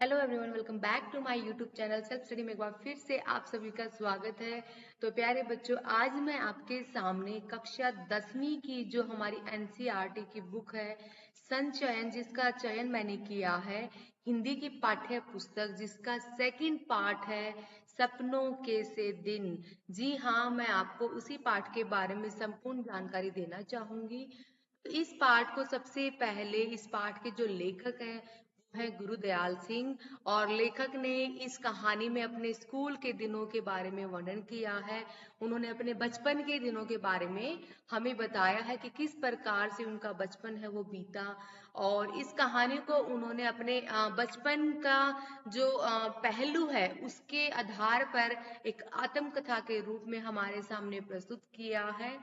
Hello everyone, welcome back to my YouTube channel self study में एक बार फिर से आप सभी का स्वागत है। तो प्यारे बच्चों, आज मैं आपके सामने कक्षा 10वीं की जो हमारी एनसीईआरटी की बुक है संचयन, जिसका चयन मैंने किया है, हिंदी की पाठ्य पुस्तक जिसका सेकंड पार्ट है सपनों के से दिन। जी हाँ, मैं आपको उसी पाठ के बारे में संपूर्ण जानकारी देना चाहूंगी। तो इस पाठ को सबसे पहले, इस पाठ के जो लेखक हैं है गुरुदयाल सिंह, और लेखक ने इस कहानी में अपने स्कूल के दिनों के बारे में वर्णन किया है। उन्होंने अपने बचपन के दिनों के बारे में हमें बताया है कि किस प्रकार से उनका बचपन है वो बीता। और इस कहानी को उन्होंने अपने बचपन का जो पहलू है उसके आधार पर एक आत्मकथा के रूप में हमारे सामने प्रस्तुत किया है।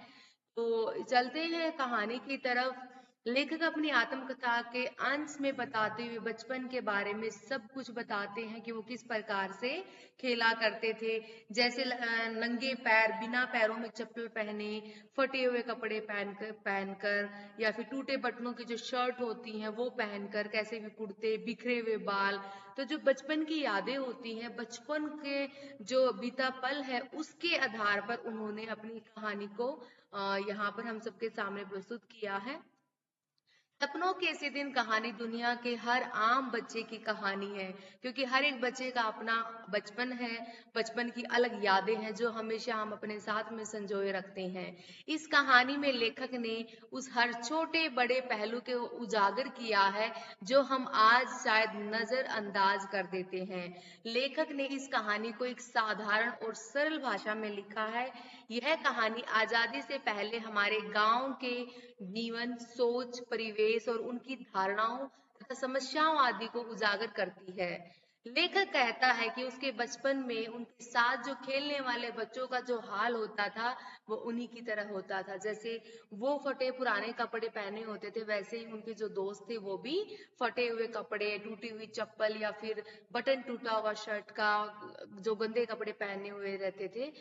तो चलते हैं कहानी की तरफ। लेखक अपनी आत्मकथा के अंश में बताते हुए बचपन के बारे में सब कुछ बताते हैं कि वो किस प्रकार से खेला करते थे। जैसे नंगे पैर, बिना पैरों में चप्पल पहने, फटे हुए कपड़े पहनकर या फिर टूटे बटनों की जो शर्ट होती हैं वो पहनकर, कैसे भी कुर्ते, बिखरे हुए बाल। तो जो बचपन की यादें होती हैं, बचपन के जो बीता पल है, उसके आधार पर उन्होंने अपनी कहानी को यहाँ पर हम सबके सामने प्रस्तुत किया है। सपनों के इसी दिन कहानी दुनिया के हर आम बच्चे की कहानी है, क्योंकि हर एक बच्चे का अपना बचपन है, बचपन की अलग यादें हैं जो हमेशा हम अपने साथ में संजोए रखते हैं। इस कहानी में लेखक ने उस हर छोटे बड़े पहलू को उजागर किया है जो हम आज शायद नजरअंदाज कर देते हैं। लेखक ने इस कहानी को एक साधारण और सरल भाषा में लिखा है। यह कहानी आजादी से पहले हमारे गांव के जीवन, सोच, परिवेश और उनकी धारणाओं तथा समस्याओं आदि को उजागर करती है। लेखक कहता है कि उसके बचपन में उनके साथ जो खेलने वाले बच्चों का जो हाल होता था वो उन्हीं की तरह होता था। जैसे वो फटे पुराने कपड़े पहने होते थे, वैसे ही उनके जो दोस्त थे वो भी फटे हुए कपड़े, टूटी हुई चप्पल या फिर बटन टूटा हुआ शर्ट का, जो गंदे कपड़े पहने हुए रहते थे।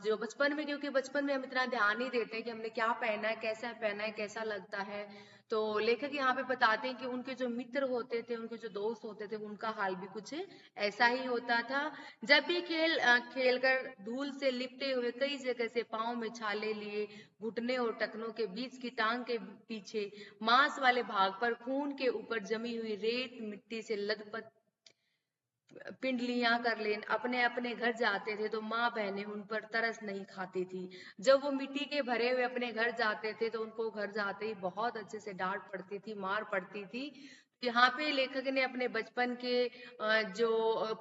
जो बचपन में, क्योंकि बचपन में हम इतना ध्यान नहीं देते हैं कि हमने क्या पहना है, कैसा पहना है, कैसा लगता है। तो लेखक यहाँ पे बताते हैं कि उनके जो मित्र होते थे, उनके जो दोस्त होते थे, उनका हाल भी कुछ ऐसा ही होता था। जब भी खेल कर धूल से लिपटे हुए, कई जगह से पाँव में छाले लिए, घुटने और टखनों के बीच की टांग के पीछे मांस वाले भाग पर खून के ऊपर जमी हुई रेत मिट्टी से लथपथ पिंडलियां कर ले अपने अपने घर जाते थे, तो माँ बहनें उन पर तरस नहीं खाती थी। जब वो मिट्टी के भरे हुए अपने घर जाते थे तो उनको घर जाते ही बहुत अच्छे से डांट पड़ती थी, मार पड़ती थी। यहाँ पे लेखक ने अपने बचपन के जो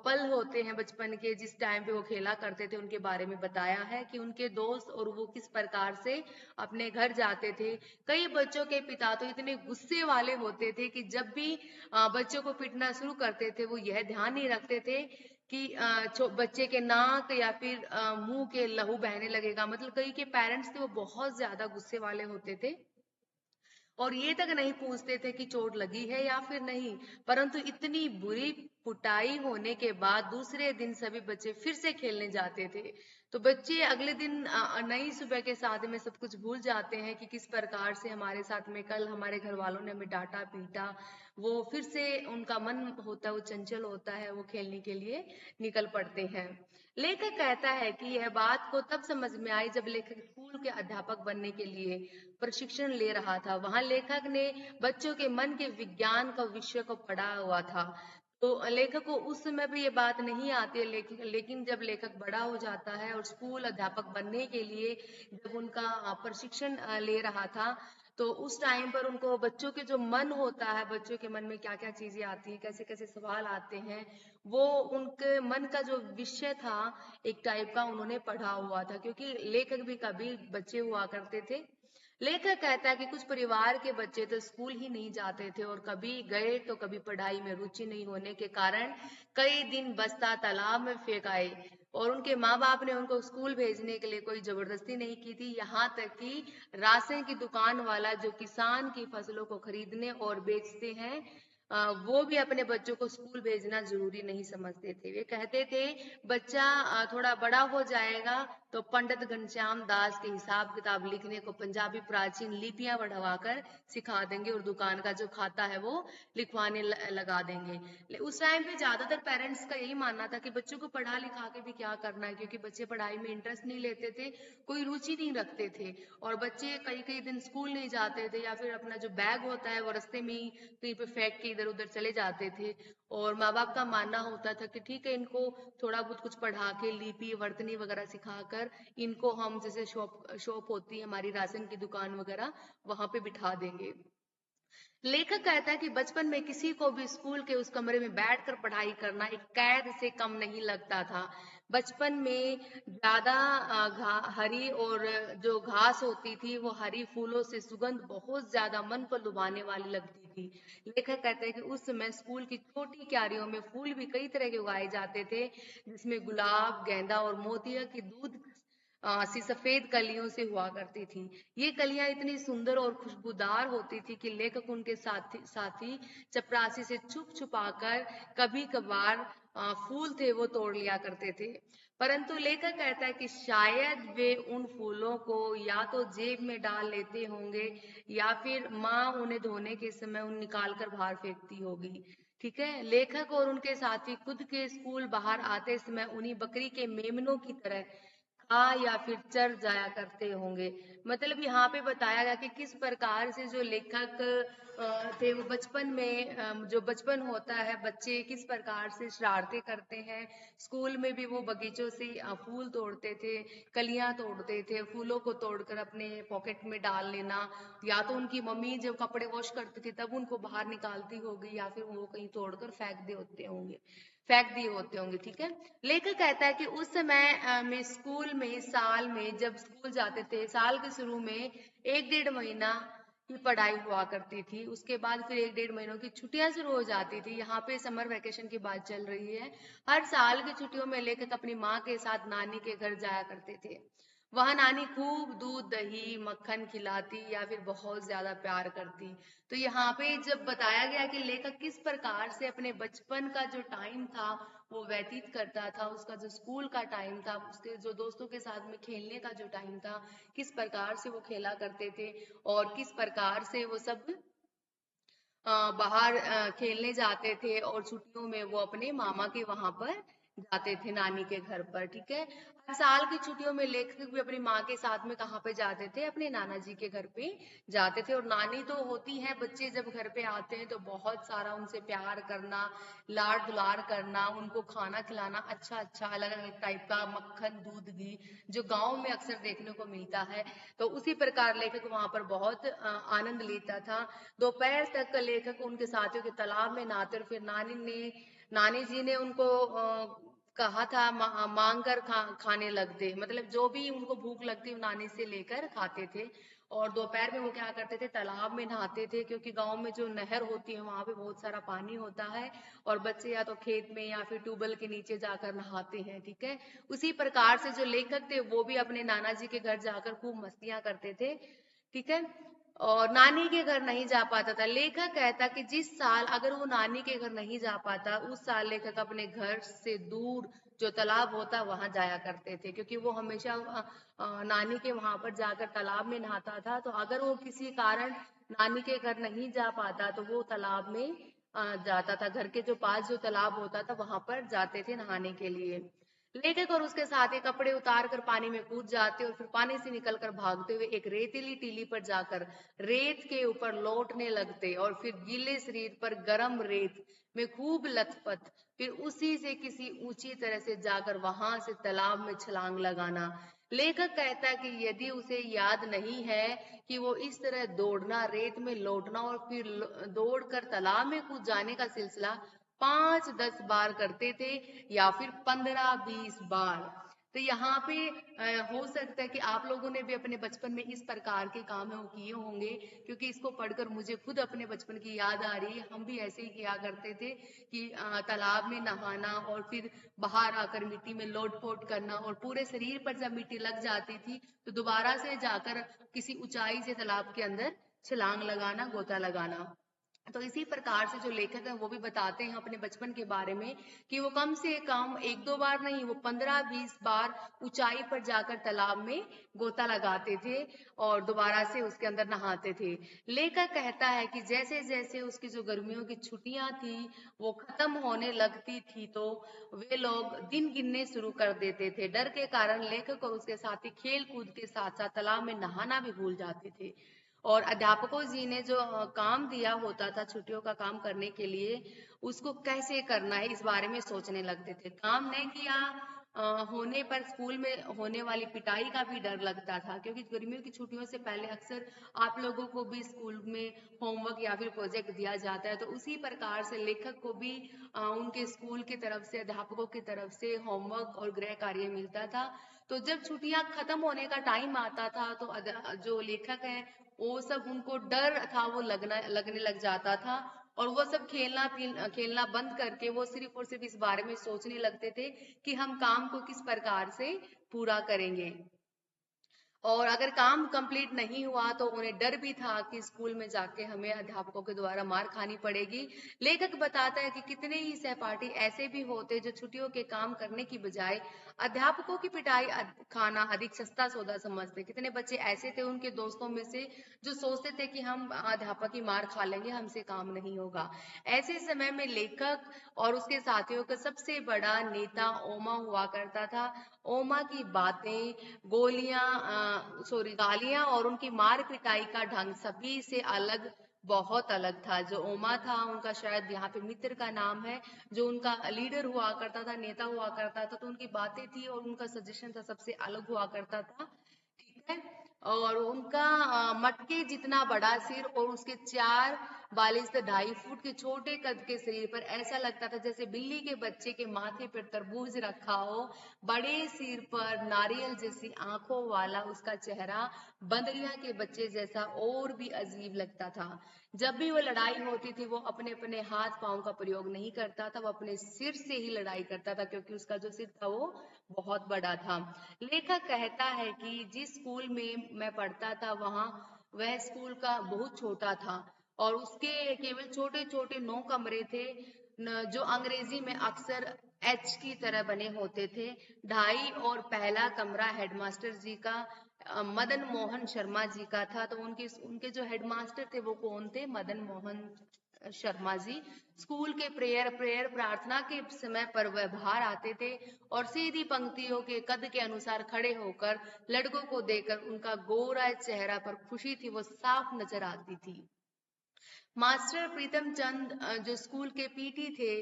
पल होते हैं, बचपन के जिस टाइम पे वो खेला करते थे, उनके बारे में बताया है कि उनके दोस्त और वो किस प्रकार से अपने घर जाते थे। कई बच्चों के पिता तो इतने गुस्से वाले होते थे कि जब भी बच्चों को पीटना शुरू करते थे, वो यह ध्यान नहीं रखते थे कि बच्चे के नाक या फिर मुंह के लहू बहने लगेगा। मतलब कई के पेरेंट्स थे वो बहुत ज्यादा गुस्से वाले होते थे और ये तक नहीं पूछते थे कि चोट लगी है या फिर नहीं। परंतु इतनी बुरी कुटाई होने के बाद दूसरे दिन सभी बच्चे फिर से खेलने जाते थे। तो बच्चे अगले दिन नई सुबह के साथ में सब कुछ भूल जाते हैं कि किस प्रकार से हमारे साथ में कल हमारे घर वालों ने हमें डांटा पीटा। वो फिर से उनका मन होता है, वो चंचल होता है, वो खेलने के लिए निकल पड़ते हैं। लेखक कहता है कि यह बात को तब समझ में आई जब लेखक स्कूल के अध्यापक बनने के लिए प्रशिक्षण ले रहा था। वहां लेखक ने बच्चों के मन के विज्ञान का विषय को पढ़ा हुआ था। तो लेखक को उस समय भी ये बात नहीं आती है, लेकिन जब लेखक बड़ा हो जाता है और स्कूल अध्यापक बनने के लिए जब उनका प्रशिक्षण ले रहा था, तो उस टाइम पर उनको बच्चों के जो मन होता है, बच्चों के मन में क्या क्या चीजें आती हैं, कैसे कैसे सवाल आते हैं, वो उनके मन का जो विषय था एक टाइप का उन्होंने पढ़ा हुआ था, क्योंकि लेखक भी कभी बच्चे हुआ करते थे। लेखक कहता है कि कुछ परिवार के बच्चे तो स्कूल ही नहीं जाते थे और कभी गए तो कभी पढ़ाई में रुचि नहीं होने के कारण कई दिन बस्ता तालाब में फेंक आए, और उनके माँ बाप ने उनको स्कूल भेजने के लिए कोई जबरदस्ती नहीं की थी। यहाँ तक कि राशन की दुकान वाला जो किसान की फसलों को खरीदने और बेचते हैं, वो भी अपने बच्चों को स्कूल भेजना जरूरी नहीं समझते थे। वे कहते थे बच्चा थोड़ा बड़ा हो जाएगा तो पंडित घनश्याम दास के हिसाब किताब लिखने को पंजाबी प्राचीन लिपियां बढ़वाकर सिखा देंगे और दुकान का जो खाता है वो लिखवाने लगा देंगे। उस टाइम पे ज्यादातर पेरेंट्स का यही मानना था कि बच्चों को पढ़ा लिखा के भी क्या करना है, क्योंकि बच्चे पढ़ाई में इंटरेस्ट नहीं लेते थे, कोई रुचि नहीं रखते थे, और बच्चे कई कई दिन स्कूल नहीं जाते थे, या फिर अपना जो बैग होता है वो रास्ते में ही कहीं पे फेंक के इधर उधर चले जाते थे। और माँ बाप का मानना होता था कि ठीक है, इनको थोड़ा बहुत कुछ पढ़ा के लिपि वर्तनी वगैरह सिखाकर इनको हम, जैसे शॉप शॉप होती है हमारी राशन की दुकान वगैरह, वहां पे बिठा देंगे। लेखक कहता है कि बचपन में किसी को भी स्कूल के उस कमरे में बैठकर पढ़ाई करना एक कैद से कम नहीं लगता था। बचपन में ज्यादा हरी और जो घास होती थी वो हरी फूलों से सुगंध बहुत ज्यादा मन को लुभाने वाली लगती थी। लेखक कहते हैं कि उस समय स्कूल की छोटी क्यारियों में फूल भी कई तरह के उगाए जाते थे, जिसमें गुलाब, गेंदा और मोतिया की दूध सी सफेद कलियों से हुआ करती थी। ये कलियां इतनी सुंदर और खुशबूदार होती थी कि लेखक उनके साथी साथी चपरासी से छुप छुपाकर कभी कभार फूल थे वो तोड़ लिया करते थे। परंतु लेखक कहता है कि शायद वे उन फूलों को या तो जेब में डाल लेते होंगे, या फिर माँ उन्हें धोने के समय उन निकाल कर बाहर फेंकती होगी। ठीक है, लेखक और उनके साथी खुद के स्कूल बाहर आते समय उन्हीं बकरी के मेमनों की तरह खा या फिर चर जाया करते होंगे। मतलब यहाँ पे बताया गया कि किस प्रकार से जो लेखक थे वो बचपन में, जो बचपन होता है, बच्चे किस प्रकार से शरारतें करते हैं। स्कूल में भी वो बगीचों से फूल तोड़ते थे, कलियां तोड़ते थे, फूलों को तोड़कर अपने पॉकेट में डाल लेना, या तो उनकी मम्मी जब कपड़े वॉश करती थी तब उनको बाहर निकालती होगी, या फिर वो कहीं तोड़कर फेंक दिए होते होंगे। ठीक है, लेखक कहता है कि उस समय में स्कूल में, साल में जब स्कूल जाते थे, साल के शुरू में 1-1.5 महीना की पढ़ाई हुआ करती थी, उसके बाद फिर 1-1.5 महीनों की छुट्टियां शुरू हो जाती थी। यहाँ पे समर वेकेशन की बात चल रही है। हर साल की छुट्टियों में लेखक अपनी माँ के साथ नानी के घर जाया करते थे। वहां नानी खूब दूध दही मक्खन खिलाती या फिर बहुत ज्यादा प्यार करती। तो यहाँ पे जब बताया गया कि लेखक किस प्रकार से अपने बचपन का जो टाइम था वो व्यतीत करता था, उसका जो स्कूल का टाइम था, उसके जो दोस्तों के साथ में खेलने का जो टाइम था, किस प्रकार से वो खेला करते थे, और किस प्रकार से वो सब बाहर खेलने जाते थे, और छुट्टियों में वो अपने मामा के वहां पर जाते थे, नानी के घर पर। ठीक है, हर साल की छुट्टियों में लेखक भी अपनी माँ के साथ में कहाँ पे जाते थे, अपने नाना जी के घर पे जाते थे। और नानी तो होती है, बच्चे जब घर पे आते हैं तो बहुत सारा उनसे प्यार करना, लाड दुलार करना, उनको खाना खिलाना, अच्छा अच्छा अलग अलग टाइप का मक्खन दूध घी, जो गाँव में अक्सर देखने को मिलता है। तो उसी प्रकार लेखक वहां पर बहुत आनंद लेता था। दोपहर तक लेखक उनके साथियों के तालाब में नहाते, और फिर नानी जी ने उनको कहा था मांग कर खाने लगते, मतलब जो भी उनको भूख लगती वो नानी से लेकर खाते थे। और दोपहर में वो क्या करते थे, तालाब में नहाते थे, क्योंकि गांव में जो नहर होती है वहां पे बहुत सारा पानी होता है, और बच्चे या तो खेत में या फिर ट्यूबवेल के नीचे जाकर नहाते हैं। ठीक है, उसी प्रकार से जो लेखक थे वो भी अपने नाना जी के घर जाकर खूब मस्तियां करते थे। ठीक है, और नानी के घर नहीं जा पाता था। लेखक कहता कि जिस साल अगर वो नानी के घर नहीं जा पाता, उस साल लेखक अपने घर से दूर जो तालाब होता वहां जाया करते थे, क्योंकि वो हमेशा नानी के वहां पर जाकर तालाब में नहाता था। तो अगर वो किसी कारण नानी के घर नहीं जा पाता तो वो तालाब में जाता था, घर के जो पास जो तालाब होता था वहां पर जाते थे नहाने के लिए। लेखक और उसके साथी कपड़े उतार कर पानी में कूद जाते और फिर पानी से निकलकर भागते हुए एक रेतीली टीली पर जाकर रेत के ऊपर लौटने लगते, और फिर गीले शरीर पर गर्म रेत में खूब लथपथ, फिर उसी से किसी ऊंची तरह से जाकर वहां से तालाब में छलांग लगाना। लेखक कहता है कि यदि उसे याद नहीं है कि वो इस तरह दौड़ना, रेत में लौटना और फिर दौड़कर तालाब में कूद जाने का सिलसिला 5-10 बार करते थे, या फिर 15-20 बार। तो यहाँ पे हो सकता है कि आप लोगों ने भी अपने बचपन में इस प्रकार के काम है वो किए होंगे, क्योंकि इसको पढ़कर मुझे खुद अपने बचपन की याद आ रही है। हम भी ऐसे ही किया करते थे कि तालाब में नहाना और फिर बाहर आकर मिट्टी में लोट-पोट करना, और पूरे शरीर पर जब मिट्टी लग जाती थी तो दोबारा से जाकर किसी ऊंचाई से तालाब के अंदर छलांग लगाना, गोता लगाना। तो इसी प्रकार से जो लेखक हैं वो भी बताते हैं अपने बचपन के बारे में कि वो कम से कम एक दो बार नहीं, वो 15-20 बार ऊंचाई पर जाकर तालाब में गोता लगाते थे और दोबारा से उसके अंदर नहाते थे। लेखक कहता है कि जैसे जैसे उसकी जो गर्मियों की छुट्टियां थी वो खत्म होने लगती थी, तो वे लोग दिन गिनने शुरू कर देते थे। डर के कारण लेखक और उसके साथी खेल कूद के साथ साथ तालाब में नहाना भी भूल जाते थे। और अध्यापकों जी ने जो काम दिया होता था छुट्टियों का काम करने के लिए, उसको कैसे करना है इस बारे में सोचने लगते थे। काम नहीं किया होने पर स्कूल में होने वाली पिटाई का भी डर लगता था, क्योंकि गर्मियों की छुट्टियों से पहले अक्सर आप लोगों को भी स्कूल में होमवर्क या फिर प्रोजेक्ट दिया जाता है, तो उसी प्रकार से लेखक को भी उनके स्कूल की तरफ से, अध्यापकों की तरफ से होमवर्क और गृह कार्य मिलता था। तो जब छुट्टियां खत्म होने का टाइम आता था तो जो लेखक है वो सब, उनको डर था वो लगने लग जाता था, और वो सब खेलना बंद करके वो सिर्फ और सिर्फ इस बारे में सोचने लगते थे कि हम काम को किस प्रकार से पूरा करेंगे। और अगर काम कंप्लीट नहीं हुआ तो उन्हें डर भी था कि स्कूल में जाके हमें अध्यापकों के द्वारा मार खानी पड़ेगी। लेखक बताता है कि कितने ही सहपाठी ऐसे भी होते जो छुट्टियों के काम करने की बजाय अध्यापकों की पिटाई खाना अधिक सस्ता सौदा समझते। कितने बच्चे ऐसे थे उनके दोस्तों में से जो सोचते थे कि हम अध्यापक की मार खा लेंगे, हमसे काम नहीं होगा। ऐसे समय में लेखक और उसके साथियों का सबसे बड़ा नेता ओमा हुआ करता था। ओमा की बातें, गालियां और उनकी मार पिटाई का ढंग सभी से अलग, बहुत अलग था। जो ओमा था उनका शायद यहाँ पे मित्र का नाम है, जो उनका लीडर हुआ करता था, नेता हुआ करता था, तो उनकी बातें थी और उनका सजेशन था सबसे अलग हुआ करता था। ठीक है। और उनका मटके जितना बड़ा सिर और उसके 4 42 से 2.5 फुट के छोटे कद के शरीर पर ऐसा लगता था जैसे बिल्ली के बच्चे के माथे पर तरबूज रखा हो। बड़े सिर पर नारियल जैसी आंखों वाला उसका चेहरा बंदरिया के बच्चे जैसा और भी अजीब लगता था। जब भी वो लड़ाई होती थी वो अपने अपने हाथ पांव का प्रयोग नहीं करता था, वो अपने सिर से ही लड़ाई करता था, क्योंकि उसका जो सिर था वो बहुत बड़ा था। लेखक कहता है कि जिस स्कूल में मैं पढ़ता था वहाँ, वह स्कूल का बहुत छोटा था और उसके केवल छोटे छोटे 9 कमरे थे, जो अंग्रेजी में अक्सर एच की तरह बने होते थे। ढाई और पहला कमरा हेडमास्टर जी का, मदन मोहन शर्मा जी का था। तो उनके उनके जो हेडमास्टर थे वो कौन थे? मदन मोहन शर्मा जी। स्कूल के प्रेयर प्रार्थना के समय पर वह बाहर आते थे और सीधी पंक्तियों के कद के अनुसार खड़े होकर लड़कों को देखकर उनका गोरा चेहरा पर खुशी थी वो साफ नजर आती थी। मास्टर प्रीतम चंद जो स्कूल के पीटी थे,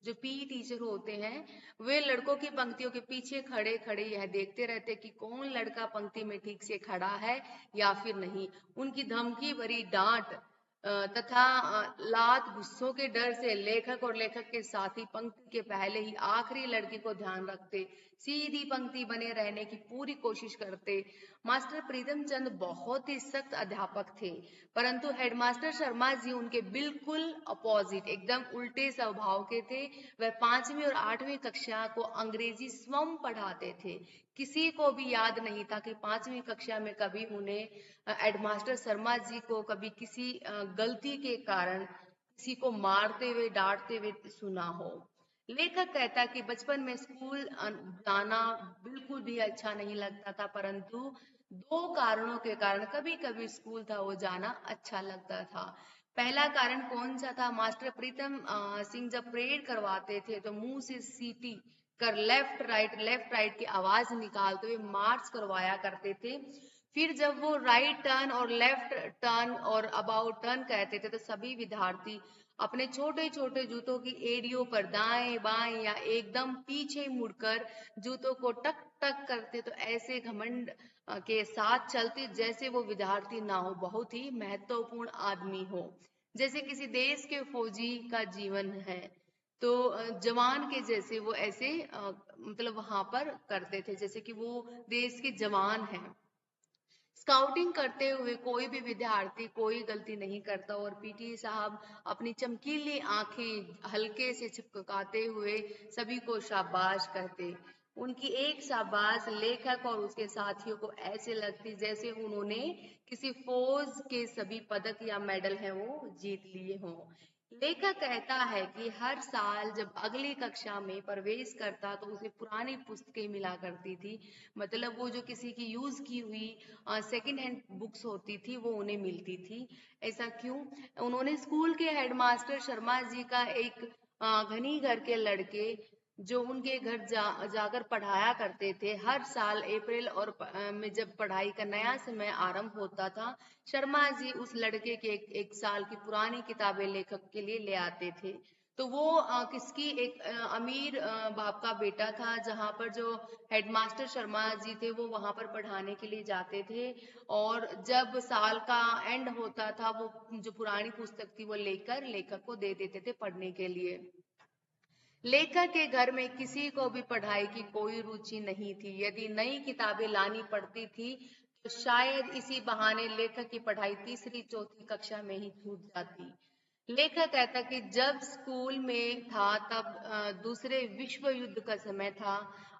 जो पीई टीचर होते हैं, वे लड़कों की पंक्तियों के पीछे खड़े खड़े यह देखते रहते कि कौन लड़का पंक्ति में ठीक से खड़ा है या फिर नहीं। उनकी धमकी भरी डांट तथा लात गुस्सों के डर से लेखक और लेखक के साथी पंक्ति के पहले ही आखिरी लड़के को ध्यान रखते, सीधी पंक्ति बने रहने की पूरी कोशिश करते। मास्टर प्रीतम चंद बहुत ही सख्त अध्यापक थे, परंतु हेडमास्टर शर्मा जी उनके बिल्कुल अपोजिट, एकदम उल्टे स्वभाव के थे। वह 5वीं और 8वीं कक्षा को अंग्रेजी स्वयं पढ़ाते थे। किसी को भी याद नहीं था कि 5वीं कक्षा में कभी उन्हें हेडमास्टर शर्मा जी को कभी किसी गलती के कारण किसी को मारते हुए, डांटते हुए सुना हो। लेखक कहता कि बचपन में स्कूल जाना बिल्कुल भी अच्छा नहीं लगता था, परंतु 2 कारणों के कारण कभी कभी स्कूल था वो जाना अच्छा लगता था। पहला कारण कौन सा था? मास्टर प्रीतम सिंह जब प्रेयर करवाते थे तो मुंह से सीटी कर लेफ्ट राइट की आवाज निकालते हुए मार्च करवाया करते थे। फिर जब वो राइट टर्न और लेफ्ट टर्न और अबाउट टर्न कहते थे तो सभी विद्यार्थी अपने छोटे छोटे जूतों की एड़ियों पर दाएं बाएं या एकदम पीछे मुड़कर जूतों को टक टक करते, तो ऐसे घमंड के साथ चलते जैसे वो विद्यार्थी ना हो, बहुत ही महत्वपूर्ण आदमी हो, जैसे किसी देश के फौजी का जीवन है। तो जवान के जैसे वो ऐसे मतलब वहां पर करते थे जैसे कि वो देश के जवान हैं। स्काउटिंग करते हुए कोई भी विद्यार्थी कोई गलती नहीं करता और पीटी साहब अपनी चमकीली आंखें हल्के से चिपकाते हुए सभी को शाबाश कहते। उनकी एक शाबाश लेखक और उसके साथियों को ऐसे लगती जैसे उन्होंने किसी फौज के सभी पदक या मेडल हैं वो जीत लिए हों। लेखक कहता है कि हर साल जब अगली कक्षा में प्रवेश करता तो उसे पुरानी पुस्तकें मिला करती थी। मतलब वो जो किसी की यूज की हुई सेकंड हैंड बुक्स होती थी वो उन्हें मिलती थी। ऐसा क्यों? उन्होंने स्कूल के हेडमास्टर शर्मा जी का एक घनी घर के लड़के जो उनके घर जाकर पढ़ाया करते थे। हर साल अप्रैल और में जब पढ़ाई का नया समय आरंभ होता था, शर्मा जी उस लड़के के एक साल की पुरानी किताबें लेखक के लिए ले आते थे। तो वो किसकी एक अमीर बाप का बेटा था, जहाँ पर जो हेडमास्टर शर्मा जी थे वो वहां पर पढ़ाने के लिए जाते थे। और जब साल का एंड होता था, वो जो पुरानी पुस्तक थी वो लेकर लेखक को दे देते थे पढ़ने के लिए। लेखक के घर में किसी को भी पढ़ाई की कोई रुचि नहीं थी। यदि नई किताबें लानी पड़ती थी तो शायद इसी बहाने लेखक की पढ़ाई तीसरी चौथी कक्षा में ही छूट जाती। लेखक कहता कि जब स्कूल में था तब दूसरे विश्व युद्ध का समय था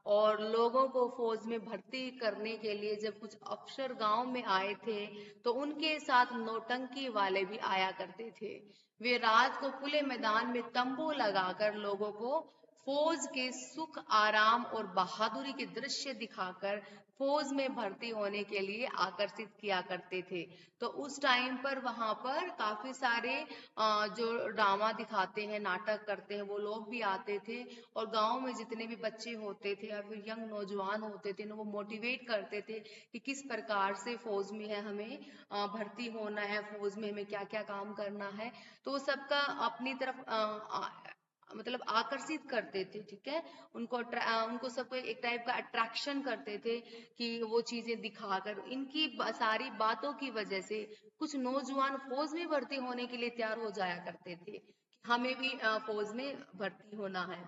और लोगों को फौज में भर्ती करने के लिए जब कुछ अफसर गांव में आए थे तो उनके साथ नौटंकी वाले भी आया करते थे। वे रात को खुले मैदान में तंबू लगाकर लोगों को फौज के सुख आराम और बहादुरी के दृश्य दिखाकर फौज में भर्ती होने के लिए आकर्षित किया करते थे। तो उस टाइम पर वहां पर काफी सारे जो ड्रामा दिखाते हैं, नाटक करते हैं, वो लोग भी आते थे और गांव में जितने भी बच्चे होते थे या फिर यंग नौजवान होते थे ना, वो मोटिवेट करते थे कि किस प्रकार से फौज में है हमें भर्ती होना है, फौज में हमें क्या क्या काम करना है। तो सबका अपनी तरफ मतलब आकर्षित करते थे। ठीक है, उनको सबको एक टाइप का अट्रैक्शन करते थे कि वो चीजें दिखाकर इनकी सारी बातों की वजह से कुछ नौजवान फौज में भर्ती होने के लिए तैयार हो जाया करते थे कि हमें भी फौज में भर्ती होना है।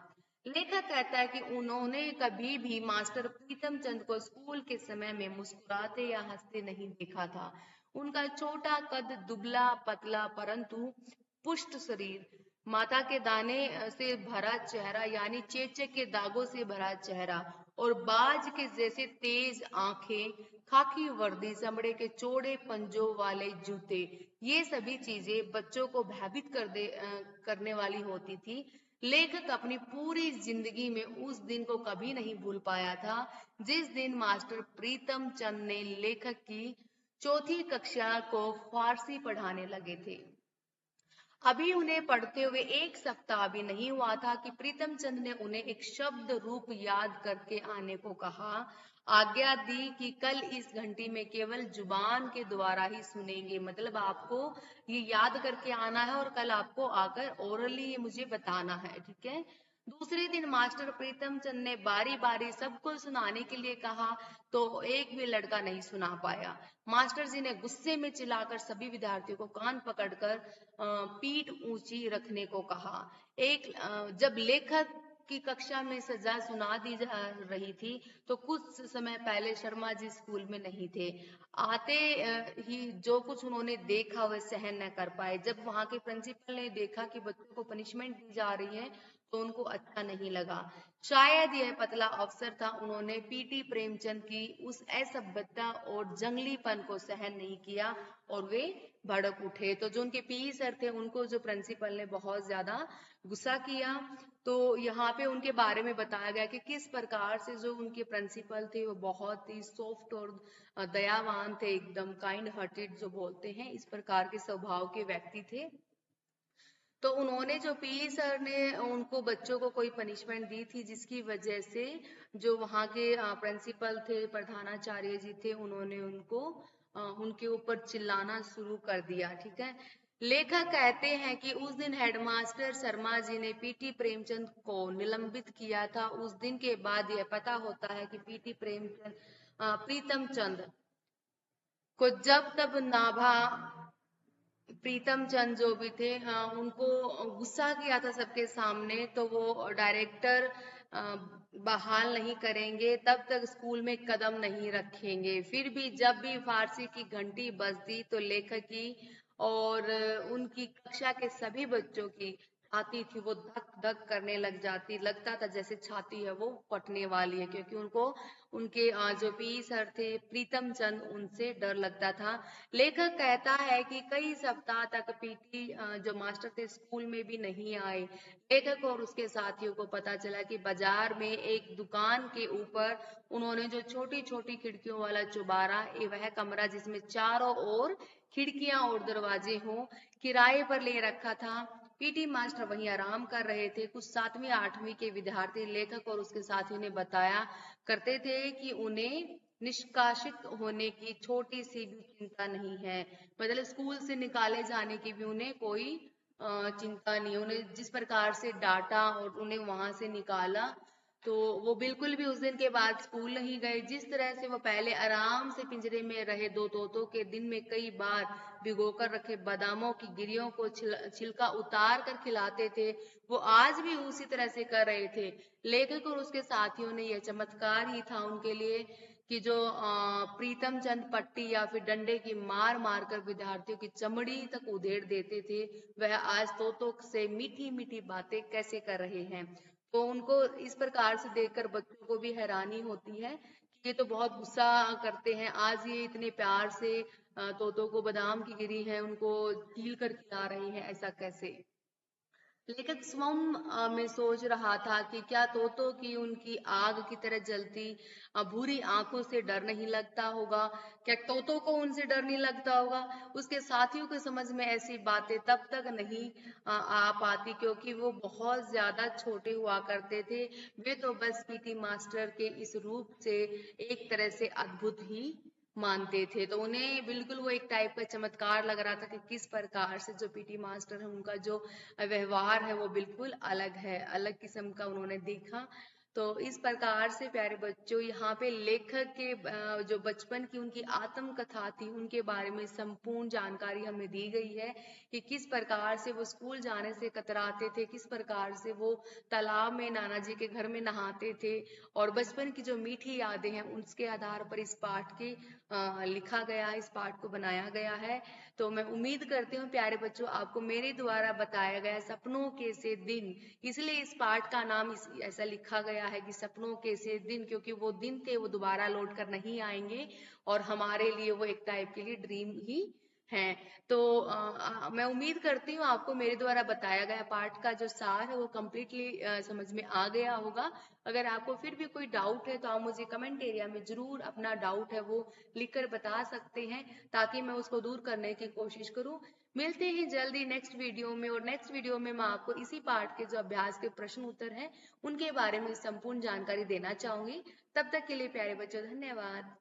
लेखक कहता है कि उन्होंने कभी भी मास्टर प्रीतम चंद को स्कूल के समय में मुस्कुराते या हंसते नहीं देखा था। उनका छोटा कद, दुबला पतला परंतु पुष्ट शरीर, माता के दाने से भरा चेहरा यानी चेचक के दागों से भरा चेहरा और बाज के जैसे तेज आंखें, खाकी वर्दी, चमड़े के चौड़े पंजों वाले जूते, ये सभी चीजें बच्चों को भयभीत करने वाली होती थी। लेखक अपनी पूरी जिंदगी में उस दिन को कभी नहीं भूल पाया था जिस दिन मास्टर प्रीतम चंद ने लेखक की चौथी कक्षा को फारसी पढ़ाने लगे थे। अभी उन्हें पढ़ते हुए एक सप्ताह भी नहीं हुआ था कि प्रीतम चंद ने उन्हें एक शब्द रूप याद करके आने को कहा। आज्ञा दी कि कल इस घंटी में केवल जुबान के द्वारा ही सुनेंगे, मतलब आपको ये याद करके आना है और कल आपको आकर ओरली ये मुझे बताना है। ठीक है, दूसरे दिन मास्टर प्रीतम चंद ने बारी बारी सबको सुनाने के लिए कहा तो एक भी लड़का नहीं सुना पाया। मास्टर जी ने गुस्से में चिल्लाकर सभी विद्यार्थियों को कान पकड़कर पीठ ऊंची रखने को कहा। जब लेखक की कक्षा में सजा सुना दी जा रही थी तो कुछ समय पहले शर्मा जी स्कूल में नहीं थे। आते ही जो कुछ उन्होंने देखा वह सहन न कर पाए। जब वहां के प्रिंसिपल ने देखा कि बच्चों को पनिशमेंट दी जा रही है तो उनको अच्छा नहीं लगा। शायद यह पतला अफसर था, उन्होंने पीटी प्रेमचंद की उस असभ्यता और जंगलीपन को सहन नहीं किया और वे भड़क उठे। तो जो उनके पीई सर थे उनको जो प्रिंसिपल ने बहुत ज्यादा गुस्सा किया। तो यहाँ पे उनके बारे में बताया गया कि किस प्रकार से जो उनके प्रिंसिपल थे वो बहुत ही सॉफ्ट और दयावान थे, एकदम काइंड हार्टेड जो बोलते हैं, इस प्रकार के स्वभाव के व्यक्ति थे। तो उन्होंने जो पीई सर ने उनको बच्चों को कोई पनिशमेंट दी थी जिसकी वजह से जो वहाँ के प्रिंसिपल थे, प्रधानाचार्य जी थे, उन्होंने उनके ऊपर चिल्लाना शुरू कर दिया। ठीक है, लेखक कहते हैं कि उस दिन हेडमास्टर शर्मा जी ने पीटी प्रेमचंद को निलंबित किया था। उस दिन के बाद यह पता होता है कि पीटी प्रीतम चंद को जब तब नाभा प्रीतम चंद जो भी थे, उनको गुस्सा किया था सबके सामने, तो वो डायरेक्टर बहाल नहीं करेंगे तब तक स्कूल में कदम नहीं रखेंगे। फिर भी जब भी फारसी की घंटी बजती तो लेखक की और उनकी कक्षा के सभी बच्चों की आती थी वो धक धक करने लग जाती, लगता था जैसे छाती है वो फटने वाली है, क्योंकि उनको उनके जो पी सर थे प्रीतम चंद, उनसे डर लगता था। लेखक कहता है कि कई सप्ताह तक पीटी जो मास्टर थे स्कूल में भी नहीं आए। लेखक और उसके साथियों को पता चला कि बाजार में एक दुकान के ऊपर उन्होंने जो छोटी छोटी खिड़कियों वाला चौबारा, वह कमरा जिसमें चारों ओर खिड़कियां और दरवाजे हों, किराए पर ले रखा था। पीटी मास्टर वहीं आराम कर रहे थे। कुछ 7वीं 8वीं के विद्यार्थी लेखक और उसके साथियों ने बताया करते थे कि उन्हें निष्कासित होने की छोटी सी भी चिंता नहीं है। मतलब स्कूल से निकाले जाने की भी उन्हें कोई चिंता नहीं। उन्हें जिस प्रकार से डांटा और उन्हें वहां से निकाला, तो वो बिल्कुल भी उस दिन के बाद स्कूल नहीं गए। जिस तरह से वो पहले आराम से पिंजरे में रहे दो तोतों के दिन में कई बार भिगोकर रखे बादामों की गिरियों को छिलका उतार कर खिलाते थे, वो आज भी उसी तरह से कर रहे थे। लेखक और उसके साथियों ने यह चमत्कार ही था उनके लिए कि जो प्रीतम चंद पट्टी या फिर डंडे की मार मार कर विद्यार्थियों की चमड़ी तक उधेड़ देते थे, वह आज तोतों से मीठी मीठी बातें कैसे कर रहे हैं। तो उनको इस प्रकार से देखकर बच्चों को भी हैरानी होती है कि ये तो बहुत गुस्सा करते हैं, आज ये इतने प्यार से तोतों को बादाम की गिरी है उनको छील कर खिला रहे हैं, ऐसा कैसे। लेखक स्वयं में सोच रहा था कि क्या तोतों की उनकी आग की तरह जलती भूरी आंखों से डर नहीं लगता होगा, क्या तोतों को उनसे डर नहीं लगता होगा। उसके साथियों को समझ में ऐसी बातें तब तक नहीं आ पाती क्योंकि वो बहुत ज्यादा छोटे हुआ करते थे। वे तो बस पीटी मास्टर के इस रूप से एक तरह से अद्भुत ही मानते थे, तो उन्हें बिल्कुल वो एक टाइप का चमत्कार लग रहा था कि किस प्रकार से जो पीटी मास्टर है उनका जो व्यवहार है वो बिल्कुल अलग है, अलग किस्म का उन्होंने देखा। तो इस प्रकार से प्यारे बच्चों यहाँ पे लेखक के जो बचपन की उनकी आत्मकथा थी उनके बारे में संपूर्ण जानकारी हमें दी गई है कि किस प्रकार से वो स्कूल जाने से कतराते थे, किस प्रकार से वो तालाब में नाना जी के घर में नहाते थे, और बचपन की जो मीठी यादें हैं उसके आधार पर इस पाठ के लिखा गया है, इस पाठ को बनाया गया है। तो मैं उम्मीद करती हूँ प्यारे बच्चों आपको मेरे द्वारा बताया गया सपनों के से दिन, इसलिए इस पाठ का नाम ऐसा लिखा गया है कि सपनों के से दिन, क्योंकि वो दिन थे वो दोबारा लौट कर नहीं आएंगे और हमारे लिए वो एक टाइप के लिए ड्रीम ही हैं। तो मैं उम्मीद करती हूँ आपको मेरे द्वारा बताया गया पाठ का जो सार है वो कम्प्लीटली समझ में आ गया होगा। अगर आपको फिर भी कोई डाउट है तो आप मुझे कमेंट एरिया में जरूर अपना डाउट है वो लिखकर बता सकते हैं, ताकि मैं उसको दूर करने की कोशिश करूँ। मिलते हैं जल्दी नेक्स्ट वीडियो में, और नेक्स्ट वीडियो में मैं आपको इसी पाठ के जो अभ्यास के प्रश्न उत्तर हैं उनके बारे में संपूर्ण जानकारी देना चाहूंगी। तब तक के लिए प्यारे बच्चों धन्यवाद।